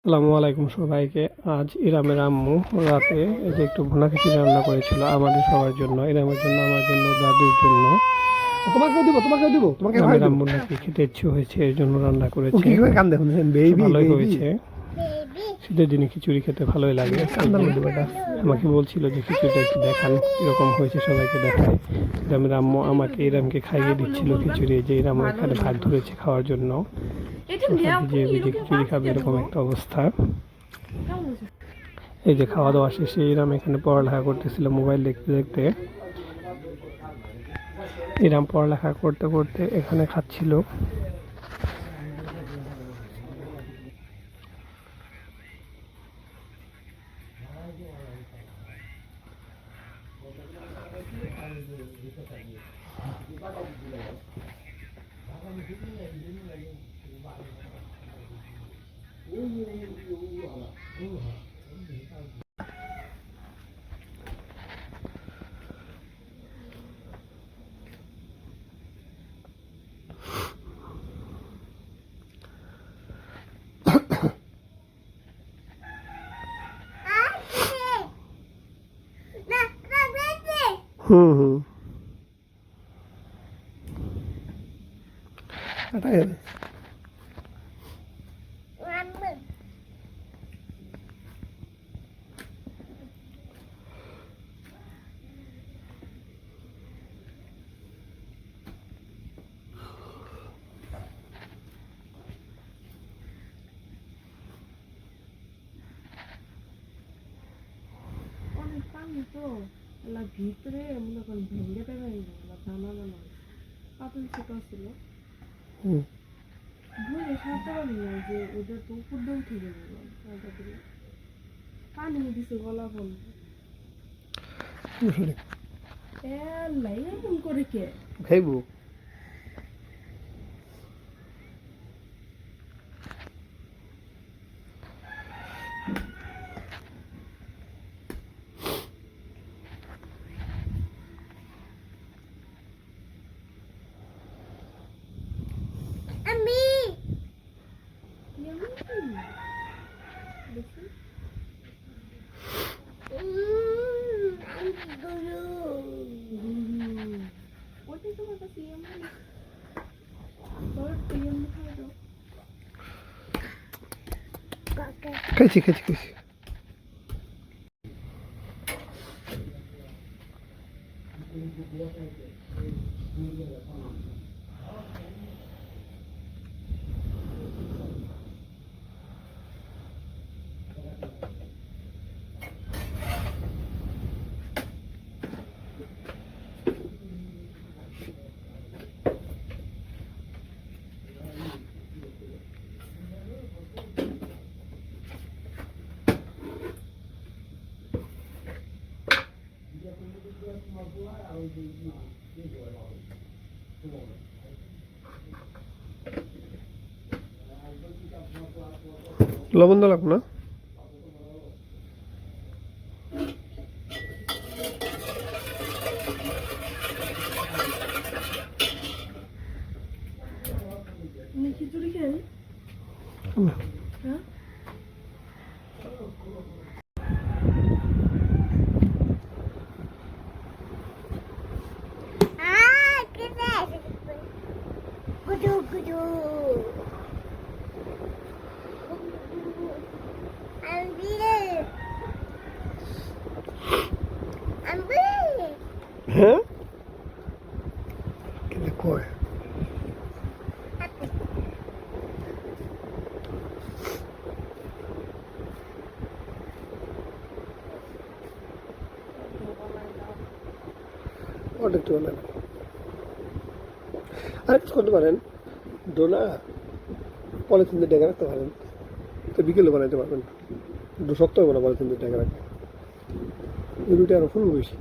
আসসালামু আলাইকুম সবাইকে। আজ ইরামের আম্মু রাতে এই যে একটু ভুনা খিচুড়ি রান্না করেছিল আমাদের সবার জন্য, ইরামের জন্য, আমার জন্য, দাদুর জন্য। ইরামের আম্মুর নাকি খেতে ইচ্ছে হয়েছে, এর জন্য রান্না করেছে। ভালোই হয়েছে, শীতের দিনে খিচুড়ি খেতে ভালোই লাগে। আমাকে বলছিল যে খিচুড়িটা একটু দেখান কিরকম হয়েছে, সবাইকে দেখায়। ইরামের আম্মু আমাকে ইরামকে খাইয়ে দিচ্ছিল খিচুড়ি, যে ইরাম এখানে ভাগ ধরেছে খাওয়ার জন্য। ভিজে ভিজে খিচুড়ি খাবে এরকম একটা অবস্থা। এই যে খাওয়া দাওয়া শেষে ইরাম এখানে পড়ালেখা করতেছিল মোবাইল দেখতে দেখতে। ইরাম পড়ালেখা করতে করতে এখানে খাচ্ছিল। হুম হুম পানি তো ভিতরে মনে করেন ভেঙে দেবে দানা দানা পাতল ছোট ছিল ধরে সারতে পারি না, যে ওদের তো উপর দিয়ে উঠে যাবে পানি দিছে গলা ফল এমন করে কে খাইবো। খাইছি খাইছি খাইছি। লবণ দেওয়া লাগবে না? খিচুড়ি খেয়ে হ্যাঁ হ্যাঁ কিন্তু কয় অর্ডার তো না। আর কিছু করতে পারেন, ডোলা পলিথিন দিয়ে ডেকে রাখতে পারেন, তো বিকেলে বানাইতে পারবেন। শক্ত হবে না পলিথিন দিয়ে ডেকে রাখতে, রুটি আরো ফুল বেশি।